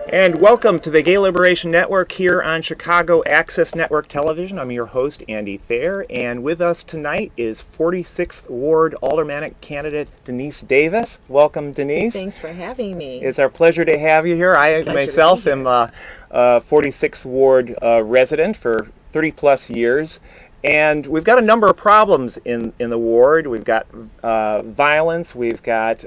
And welcome to the Gay Liberation Network here on Chicago Access Network Television. I'm your host, Andy Thayer, and with us tonight is 46th Ward Aldermanic candidate Denice Davis. Welcome, Denice. Thanks for having me. It's our pleasure to have you here. I myself am a 46th Ward resident for 30 plus years. And we've got a number of problems in the ward. We've got violence. We've got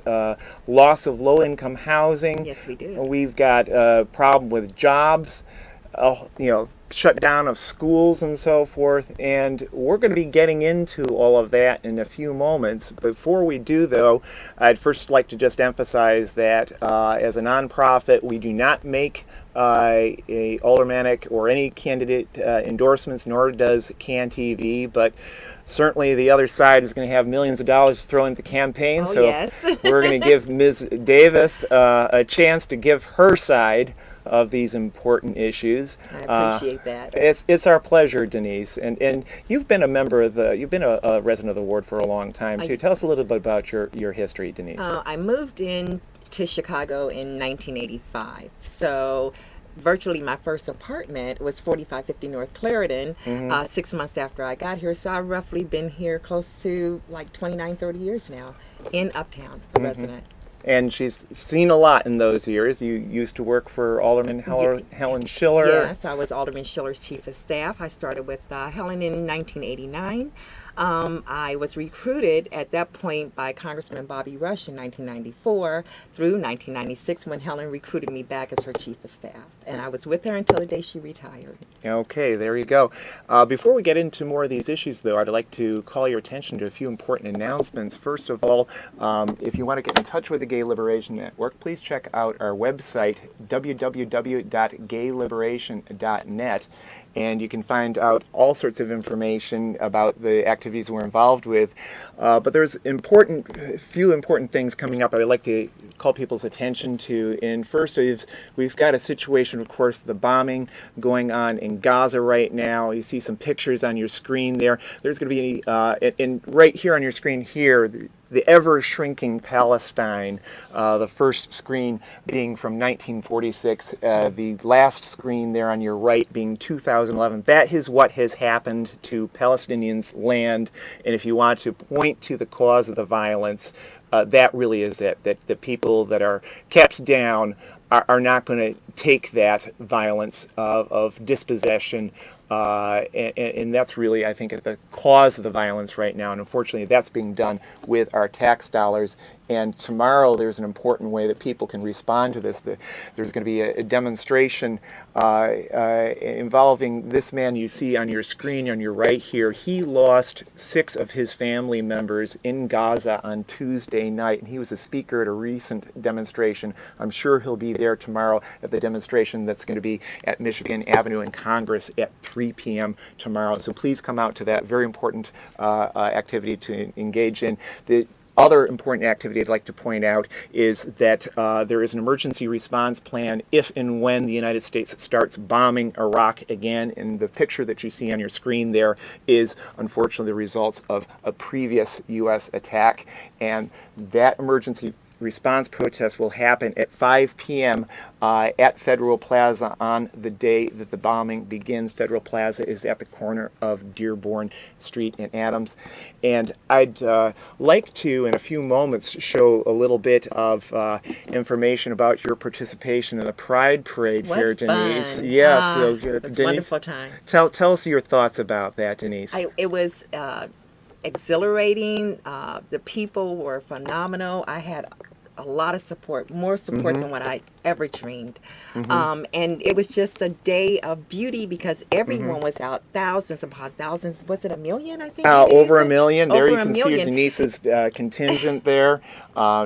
loss of low-income housing. Yes, we do. We've got a problem with jobs, shutdown of schools and so forth. And we're going to be getting into all of that in a few moments. Before we do, though, I'd first like to just emphasize that as a nonprofit, we do not make a aldermanic or any candidate endorsements, nor does CAN TV, but certainly the other side is going to have millions of dollars thrown into the campaign. Oh, so yes. We're going to give Ms. Davis a chance to give her side of these important issues. I appreciate that. It's our pleasure, Denice. And you've been a resident of the ward for a long time too. Tell us a little bit about your history, Denice. I moved in to Chicago in 1985. So virtually my first apartment was 4550 North Clarendon 6 months after I got here. So I've roughly been here close to like 29, 30 years now in Uptown, a resident. And she's seen a lot in those years. You used to work for Alderman Helen Schiller. Yes, I was Alderman Schiller's chief of staff. I started with Helen in 1989. I was recruited at that point by Congressman Bobby Rush in 1994 through 1996 when Helen recruited me back as her chief of staff. And I was with her until the day she retired. Okay, there you go. Before we get into more of these issues, though, I'd like to call your attention to a few important announcements. First of all, if you want to get in touch with the Gay Liberation Network, please check out our website, www.gayliberation.net. And you can find out all sorts of information about the activities we're involved with. But there's few important things coming up I'd like to call people's attention to. And first, we've got a situation, of course, the bombing going on in Gaza right now. You see some pictures on your screen there. There's going to be, and right here on your screen here, the ever-shrinking Palestine, the first screen being from 1946, the last screen there on your right being 2011. That is what has happened to Palestinians' land, and if you want to point to the cause of the violence, that really is it, that the people that are kept down are not going to take that violence of dispossession, and that's really, I think, at the cause of the violence right now. And unfortunately, that's being done with our tax dollars. And tomorrow, there's an important way that people can respond to this. There's going to be a demonstration involving this man you see on your screen on your right here. He lost 6 of his family members in Gaza on Tuesday night, and he was a speaker at a recent demonstration. I'm sure he'll be there tomorrow at the demonstration that's going to be at Michigan Avenue in Congress at 3 p.m. tomorrow. So please come out to that very important activity to engage in. The other important activity I'd like to point out is that there is an emergency response plan if and when the United States starts bombing Iraq again. And the picture that you see on your screen there is unfortunately the results of a previous U.S. attack. And that emergency response protest will happen at 5 p.m. At Federal Plaza on the day that the bombing begins. Federal Plaza is at the corner of Dearborn Street and Adams. And I'd like to, in a few moments, show a little bit of information about your participation in the Pride Parade here, Denice. Fun. Yes. It's a wonderful time. Tell us your thoughts about that, Denice. It was exhilarating. The people were phenomenal. I had a lot of support, more support than what I ever dreamed. And it was just a day of beauty because everyone was out, thousands upon thousands. Was it 1 million, I think? Over 1 million. There Over you a can million. see Denice's contingent there.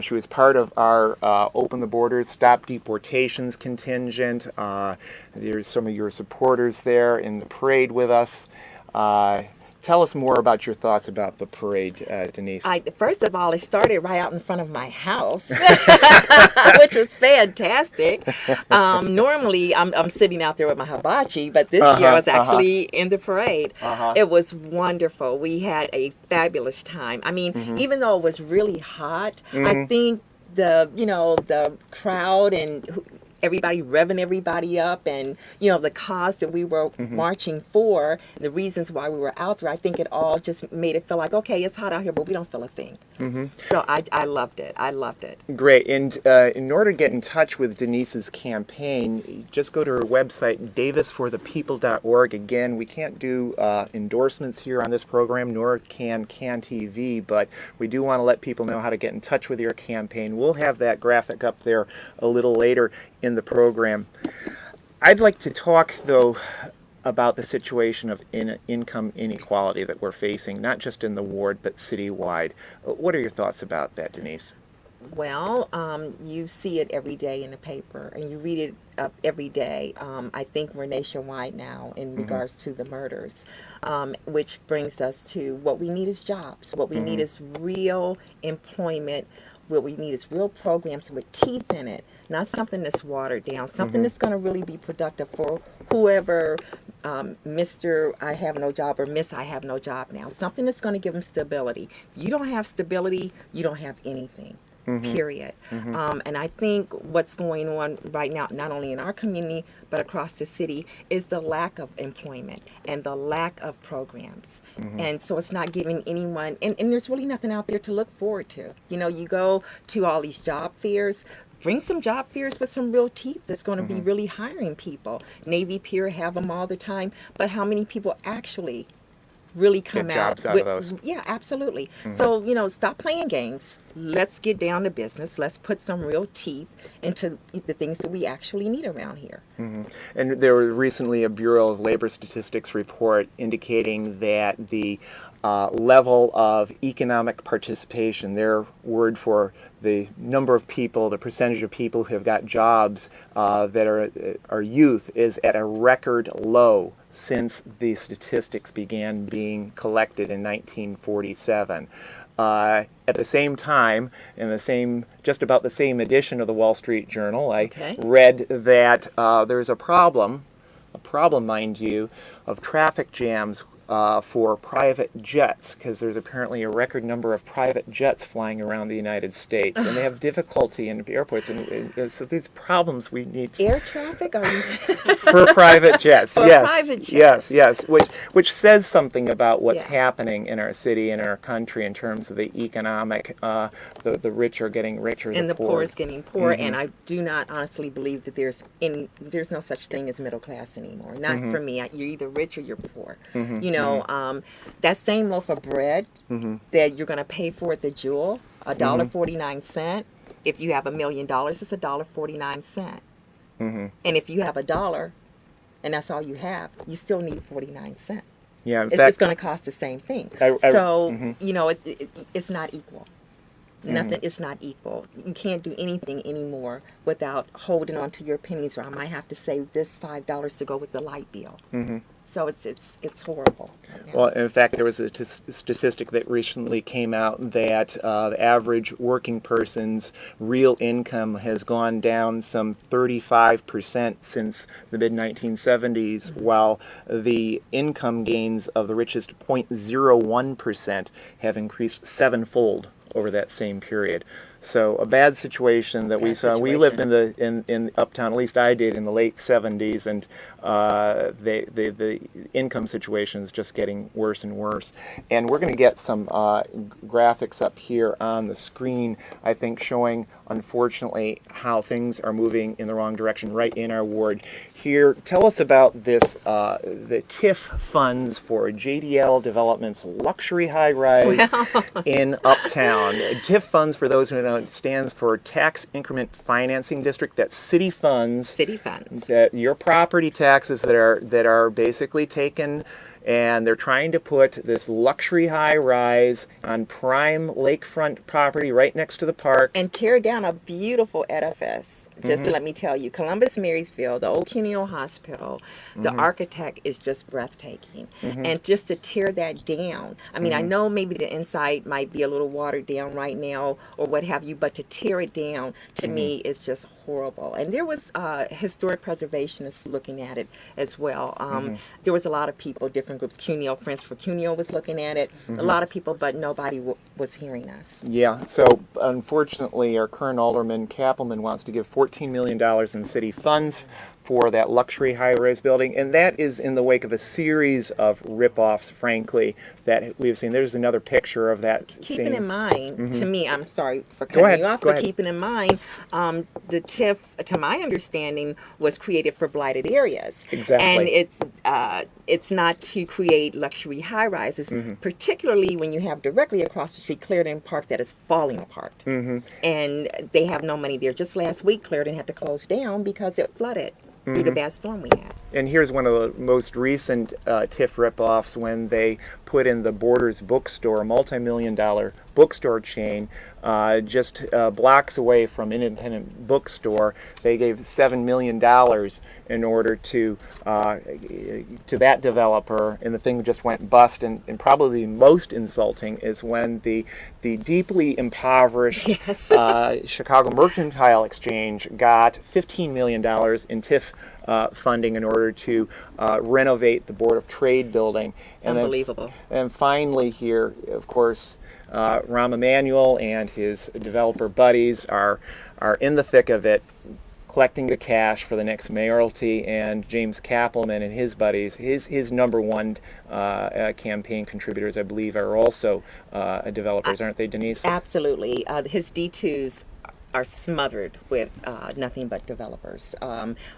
She was part of our Open the Borders, Stop Deportations contingent. There's some of your supporters there in the parade with us. Tell us more about your thoughts about the parade, Denice. First of all, it started right out in front of my house, which was fantastic. Normally, I'm sitting out there with my hibachi, but this year I was actually in the parade. It was wonderful. We had a fabulous time. I mean, even though it was really hot, I think the crowd and everybody revving everybody up, and the cause that we were marching for, the reasons why we were out there. I think it all just made it feel like, okay, it's hot out here, but we don't feel a thing. So I loved it. I loved it. Great. And in order to get in touch with Denice's campaign, just go to her website, davisforthepeople.org. Again, we can't do endorsements here on this program, nor can TV, but we do want to let people know how to get in touch with your campaign. We'll have that graphic up there a little later in the program. I'd like to talk, though, about the situation of income inequality that we're facing, not just in the ward, but citywide. What are your thoughts about that, Denice? Well, you see it every day in the paper, and you read it every day. I think we're nationwide now in regards to the murders, which brings us to what we need is jobs. What we need is real employment. What we need is real programs with teeth in it, not something that's watered down, something that's going to really be productive for whoever, Mr. I have no job or Miss I have no job now. Something that's going to give them stability. If you don't have stability, you don't have anything. Period. And I think what's going on right now, not only in our community, but across the city, is the lack of employment and the lack of programs. And so it's not giving anyone, and there's really nothing out there to look forward to. You go to all these job fairs, bring some job fairs with some real teeth that's going to be really hiring people. Navy Pier have them all the time, but how many people actually really come get out jobs out of those? Yeah, absolutely. So stop playing games. Let's get down to business. Let's put some real teeth into the things that we actually need around here. And there was recently a Bureau of Labor Statistics report indicating that the level of economic participation, their word for the number of people, the percentage of people who have got jobs that are youth, is at a record low since the statistics began being collected in 1947. At the same time, in just about the same edition of the Wall Street Journal, I read that there's a problem, mind you, of traffic jams for private jets, because there's apparently a record number of private jets flying around the United States, and they have difficulty in airports, and so these problems we need. Air traffic, are you? For private jets, for yes, private jets. yes, which says something about what's happening in our city and our country in terms of the economic. The rich are getting richer, and the poor is getting poorer. And I do not honestly believe that there's no such thing as middle class anymore. Not for me. You're either rich or you're poor. That same loaf of bread that you're going to pay for at the Jewel, $1.49. If you have $1 million, it's $1.49. And if you have $1 and that's all you have, you still need 49 cents. Yeah, it's going to cost the same thing. It's not equal. Nothing. It's not equal. You can't do anything anymore without holding on to your pennies, or I might have to save this $5 to go with the light bill. So it's horrible right now. Well, in fact, there was a statistic that recently came out that the average working person's real income has gone down some 35% since the mid-1970s, while the income gains of the richest 0.01% have increased sevenfold over that same period. So a bad situation that we saw. We lived in Uptown, at least I did, in the late 70s, and the income situation is just getting worse and worse. And we're going to get some graphics up here on the screen, I think, showing, unfortunately, how things are moving in the wrong direction right in our ward. Here, tell us about this, the TIF funds for JDL Development's luxury high-rise in Uptown. TIF funds, for those who don't know, it stands for Tax Increment Financing District. That's city funds. City funds. That your property taxes that are basically taken, and they're trying to put this luxury high-rise on prime lakefront property right next to the park. And tear down a beautiful edifice. Just to let me tell you, Columbus Marysville, the Old Kenneal Hospital, the architect is just breathtaking. And just to tear that down, I mean, I know maybe the inside might be a little watered down right now or what have you, but to tear it down, to me, is just horrible. And there was historic preservationists looking at it as well. There was a lot of people, different different groups. Cuneo, Friends for Cuneo was looking at it. A lot of people, but nobody was hearing us. Yeah, so unfortunately, our current alderman, Kappelman, wants to give $14 million in city funds for that luxury high-rise building, and that is in the wake of a series of rip-offs, frankly, that we've seen. There's another picture of that Keeping scene. in mind, to me, I'm sorry for cutting you off, but keeping in mind, the TIF, to my understanding, was created for blighted areas. Exactly. And it's not to create luxury high-rises, particularly when you have directly across the street Clarendon Park that is falling apart. And they have no money there. Just last week, Clarendon had to close down because it flooded. Through the bad storm we had. And here's one of the most recent TIF rip-offs when they put in the Borders bookstore, a multi-million-dollar bookstore chain, just blocks away from an independent bookstore. They gave $7 million in order to that developer, and the thing just went bust. And probably most insulting is when the deeply impoverished Chicago Mercantile Exchange got $15 million in TIF funding in order to renovate the Board of Trade building. And Unbelievable. And finally here, of course, Rahm Emanuel and his developer buddies are in the thick of it, collecting the cash for the next mayoralty, and James Kappelman and his buddies, his number one campaign contributors, I believe, are also developers, aren't they, Denice? Absolutely. His D2s are smothered with nothing but developers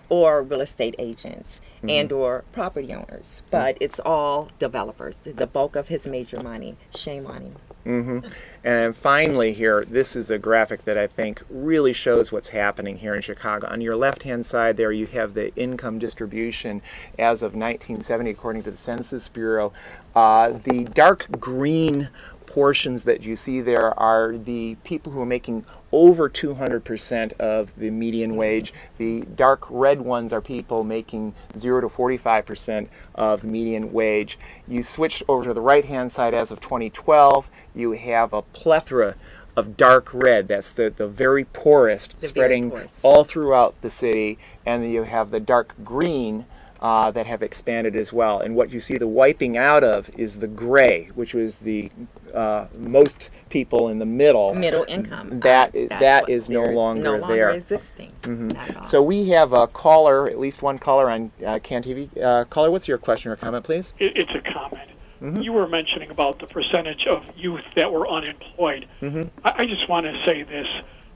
or real estate agents and or property owners. But it's all developers, the bulk of his major money. Shame on him. And finally here, this is a graphic that I think really shows what's happening here in Chicago. On your left-hand side there, you have the income distribution as of 1970, according to the Census Bureau. The dark green portions that you see there are the people who are making over 200% of the median wage. The dark red ones are people making 0 to 45% of the median wage. You switch over to the right-hand side as of 2012, you have a plethora of dark red. That's the very poorest, spreading all throughout the city. And then you have the dark green that have expanded as well. And what you see the wiping out of is the gray, which was the most people in the middle income. That is no longer there. Existing. So we have a caller, at least one caller on CAN TV. Caller, what's your question or comment, please? It's a comment. You were mentioning about the percentage of youth that were unemployed. I just want to say this.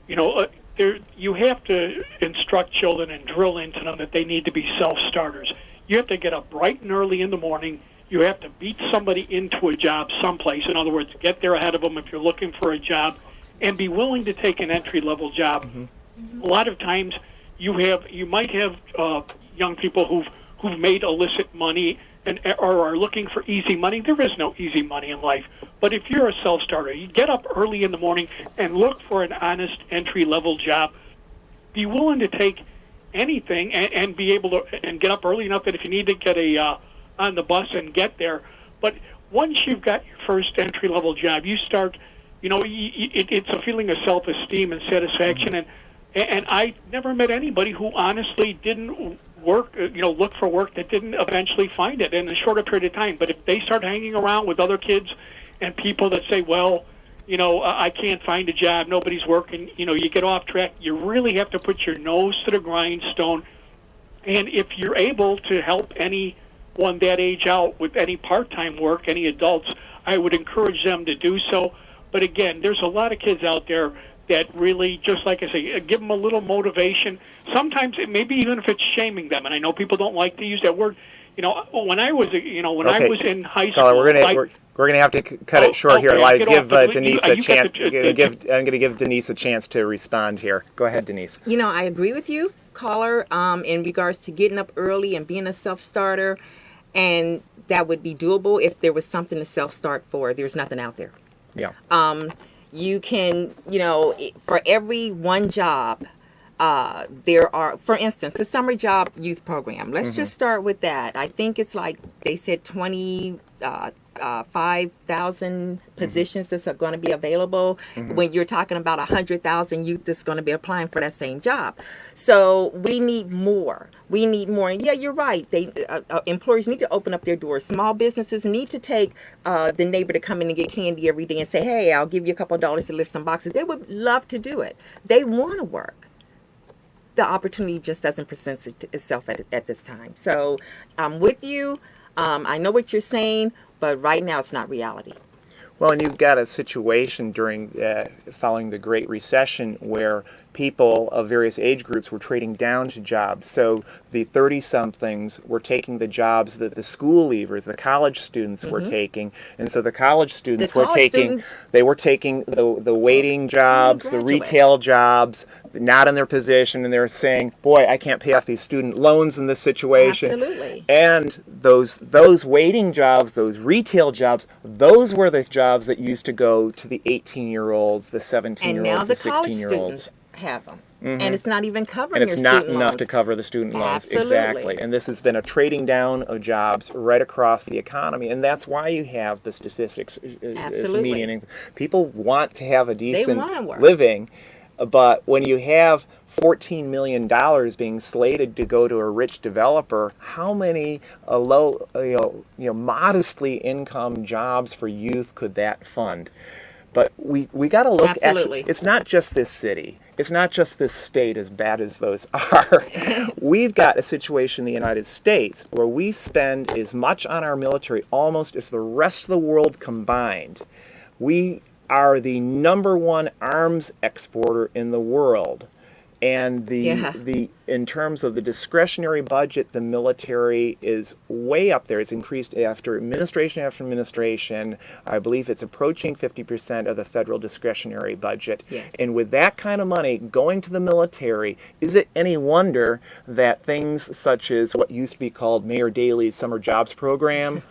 You have to instruct children and drill into them that they need to be self-starters. You have to get up bright and early in the morning. You have to beat somebody into a job someplace. In other words, get there ahead of them if you're looking for a job, and be willing to take an entry-level job. A lot of times, you might have young people who've made illicit money or are looking for easy money. There is no easy money in life. But if you're a self-starter, you get up early in the morning and look for an honest entry-level job. Be willing to take anything and be able to and get up early enough that if you need to get on the bus and get there. But once you've got your first entry-level job, you start, it's a feeling of self-esteem and satisfaction. And I never met anybody who honestly didn't look for work that didn't eventually find it in a shorter period of time. But if they start hanging around with other kids and people that say, well, I can't find a job, nobody's working, you get off track. You really have to put your nose to the grindstone. And if you're able to help anyone that age out with any part-time work, any adults, I would encourage them to do so. But again, there's a lot of kids out there that really, just like I say, give them a little motivation. Sometimes, maybe even if it's shaming them, and I know people don't like to use that word. When I was, I was in high school, we're gonna have to cut it short here. I give Denice a chance. I'm gonna give Denice a chance to respond here. Go ahead, Denice. I agree with you, caller, in regards to getting up early and being a self-starter, and that would be doable if there was something to self-start for. There's nothing out there. Yeah. You can, for every one job, there are, for instance, the summer job youth program. Let's just start with that. I think it's like they said 5,000 positions that's are going to be available when you're talking about 100,000 youth that's going to be applying for that same job. So we need more. We need more. And yeah, you're right. They employers need to open up their doors. Small businesses need to take the neighbor to come in and get candy every day and say, hey, I'll give you a couple of dollars to lift some boxes. They would love to do it. They want to work. The opportunity just doesn't present itself at this time. So I'm with you. I know what you're saying, but right now it's not reality. Well, and you've got a situation during following the Great Recession where people of various age groups were trading down to jobs. So the 30-somethings were taking the jobs that the school leavers, the college students were taking. And so the college students were taking the waiting jobs, the retail jobs, not in their position, and they're saying, boy, I can't pay off these student loans in this situation. Absolutely. And those waiting jobs, those retail jobs, those were the jobs that used to go to the 18-year-olds, the 17-year-olds, the 16-year-olds. And now the college students have them. And it's not even covering and it's your not student enough loans. to cover the student loans. Absolutely. Exactly. And this has been a trading down of jobs right across the economy, and that's why you have the statistics medianing. People want to have a decent living, but when you have $14 million being slated to go to a rich developer, how many modestly income jobs for youth could that fund? But we got to look. Actually, it's not just this city. It's not just this state, as bad as those are. We've got a situation in the United States where we spend as much on our military almost as the rest of the world combined. We are the #1 arms exporter in the world. And in terms of the discretionary budget, the military is way up there. It's increased after administration. I believe it's approaching 50% of the federal discretionary budget. Yes. And with that kind of money going to the military, is it any wonder that things such as what used to be called Mayor Daley's Summer Jobs Program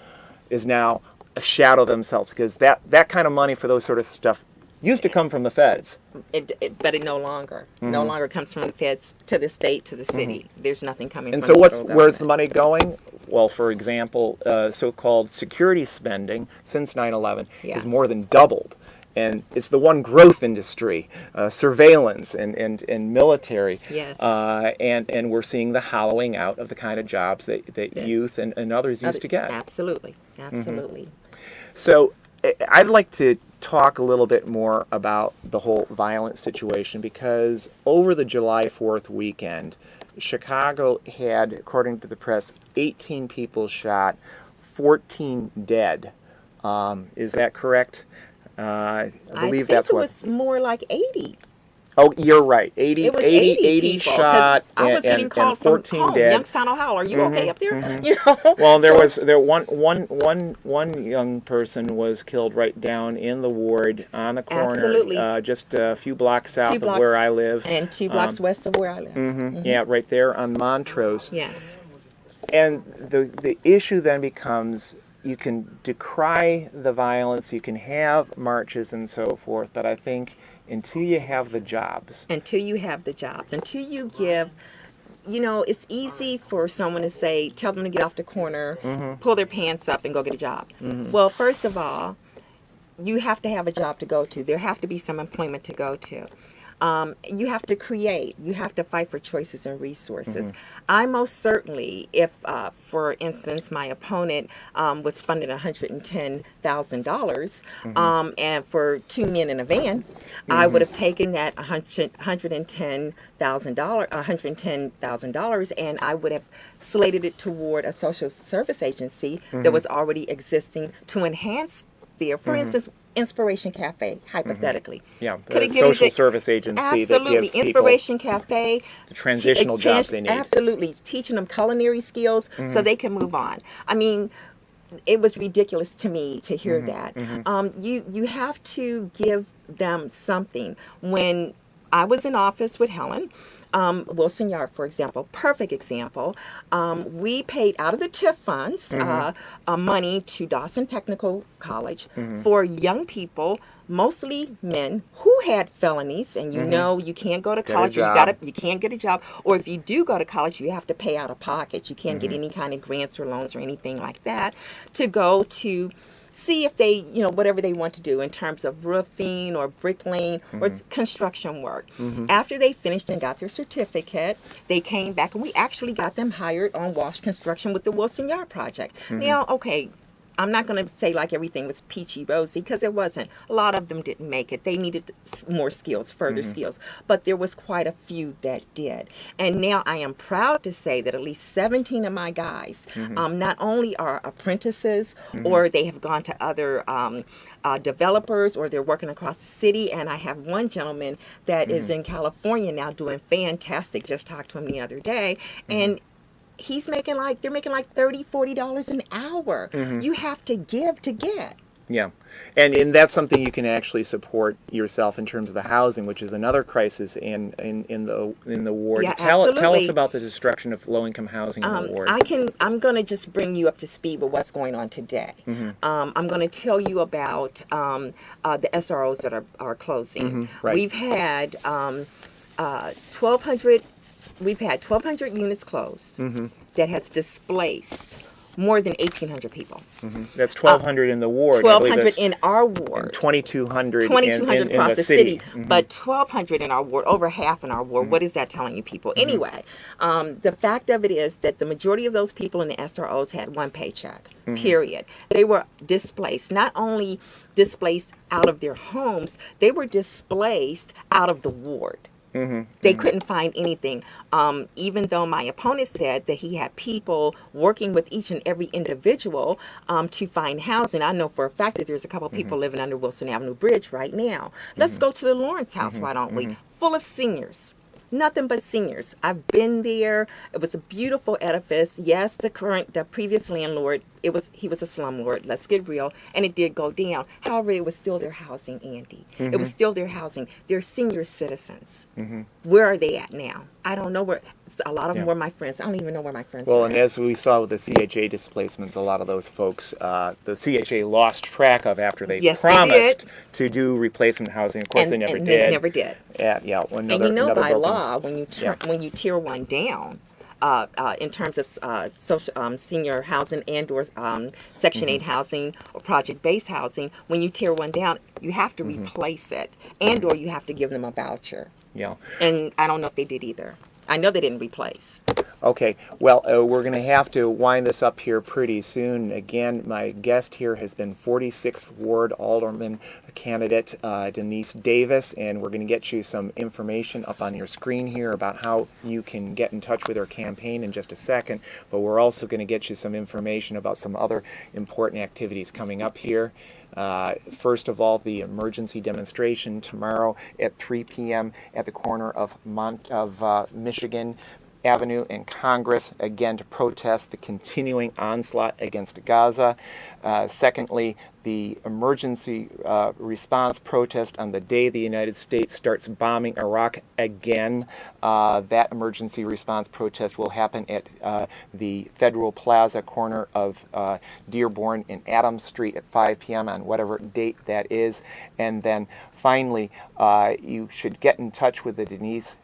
is now a shadow themselves? Because that kind of money for those sort of stuff used to come from the feds. But it no longer. No longer comes from the feds to the state, to the city. There's nothing coming from the federal government. And so where's the government. money going? Well, for example, so-called security spending since 9/11 has more than doubled. And it's the one growth industry, surveillance and military. Yes. And we're seeing the hollowing out of the kind of jobs that youth and others used to get. Absolutely. Absolutely. So I'd like to talk a little bit more about the whole violent situation, because over the July 4th weekend, Chicago had, according to the press, 18 people shot, 14 dead. Is that correct? I believe that's what. I think it was more like 80. Oh, you're right. 80 people, shot I was getting and called 14 from dead. Youngstown, Ohio. Are you okay up there? You know? Well, one young person was killed right down in the ward on the corner, Absolutely. Just a few blocks south of where I live, and 2 blocks west of where I live. Yeah, right there on Montrose. Yes. And the issue then becomes, you can decry the violence, you can have marches and so forth, but I think until you have the jobs. Until you give, it's easy for someone to say, tell them to get off the corner, pull their pants up and go get a job. Well, first of all, you have to have a job to go to. There have to be some employment to go to. You have to create. You have to fight for choices and resources. I most certainly, if, for instance, my opponent was funded $110,000 and for 2 men in a van, I would have taken that $110,000 and I would have slated it toward a social service agency that was already existing to enhance there. For instance, Inspiration Cafe, hypothetically. Yeah, the social service agency that gives people Inspiration Cafe, the transitional jobs they need. Absolutely, teaching them culinary skills so they can move on. I mean, it was ridiculous to me to hear that. You have to give them something. When I was in office with Helen Wilson Yard, for example, perfect example. We paid out of the TIF funds money to Dawson Technical College for young people, mostly men who had felonies, and you can't go to college. You can't get a job, or if you do go to college, you have to pay out of pocket. You can't get any kind of grants or loans or anything like that to go to see if they, whatever they want to do in terms of roofing or bricklaying or construction work. After they finished and got their certificate, they came back and we actually got them hired on Walsh Construction with the Wilson Yard project. Now, okay, I'm not going to say like everything was peachy rosy, because it wasn't. A lot of them didn't make it. They needed more skills, further skills. But there was quite a few that did. And now I am proud to say that at least 17 of my guys not only are apprentices or they have gone to other developers or they're working across the city. And I have one gentleman that is in California now doing fantastic. Just talked to him the other day. And they're making like $30-$40 an hour. You have to give to get. Yeah, and that's something you can actually support yourself in terms of the housing, which is another crisis in the ward. Yeah, Tell absolutely. us about the destruction of low-income housing in the ward. I'm going to just bring you up to speed with what's going on today. I'm going to tell you about the SROs that are closing. Right. We've had 1,200. We've had 1,200 units closed that has displaced more than 1,800 people. That's 1,200 in the ward. 1,200 in our ward. 2,200 2,200 across the city, Mm-hmm. but 1,200 in our ward, over half in our ward. What is that telling you people? Anyway, the fact of it is that the majority of those people in the SROs had one paycheck, period. They were displaced, not only displaced out of their homes, they were displaced out of the ward. They couldn't find anything. Even though my opponent said that he had people working with each and every individual to find housing, I know for a fact that there's a couple of people living under Wilson Avenue Bridge right now. Let's go to the Lawrence House, why don't we? Full of seniors. Nothing but seniors. I've been there. It was a beautiful edifice. Yes, the previous landlord, he was a slumlord. Let's get real. And it did go down. However, it was still their housing, Andy. It was still their housing. They're senior citizens. Where are they at now? I don't know where. A lot of them were my friends. I don't even know where my friends are. Well, and as we saw with the CHA displacements, a lot of those folks, the CHA lost track of after they promised to do replacement housing. Of course, they never did. They never did. Yeah. And by law, when you tier one down, in terms of senior housing and or Section 8 housing or project-based housing, when you tier one down, you have to replace it and or you have to give them a voucher. Yeah. And I don't know if they did either. I know they didn't replace. Okay, well, we're going to have to wind this up here pretty soon. Again, my guest here has been 46th Ward Alderman candidate Denice Davis, and we're going to get you some information up on your screen here about how you can get in touch with her campaign in just a second, but we're also going to get you some information about some other important activities coming up here. First of all, the emergency demonstration tomorrow at 3 p.m. at the corner of Michigan Avenue and Congress, again to protest the continuing onslaught against Gaza. Secondly, the emergency response protest on the day the United States starts bombing Iraq again. That emergency response protest will happen at the Federal Plaza corner of Dearborn and Adams Street at 5 p.m. on whatever date that is. And then finally, you should get in touch with the Denice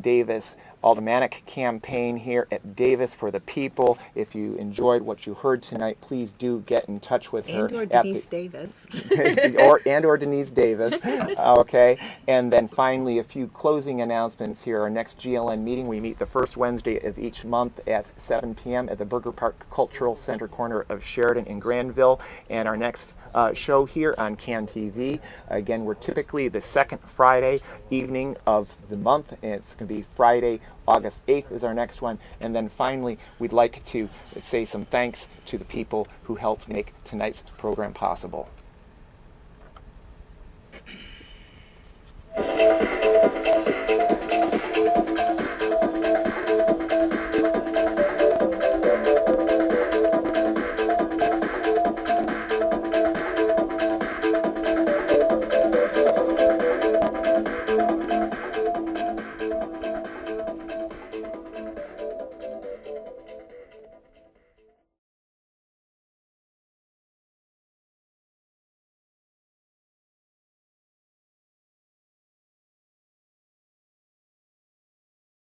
Davis Aldermanic campaign here at Davis for the People. If you enjoyed what you heard tonight, please do get in touch with her. And or Denice Davis. or Denice Davis. Okay. And then finally, a few closing announcements here. Our next GLN meeting, we meet the first Wednesday of each month at 7 p.m. at the Burger Park Cultural Center corner of Sheridan and Granville. And our next show here on CAN TV. Again, we're typically the second Friday evening of the month. And it's going to be Friday, August 8th is our next one. And then finally, we'd like to say some thanks to the people who helped make tonight's program possible.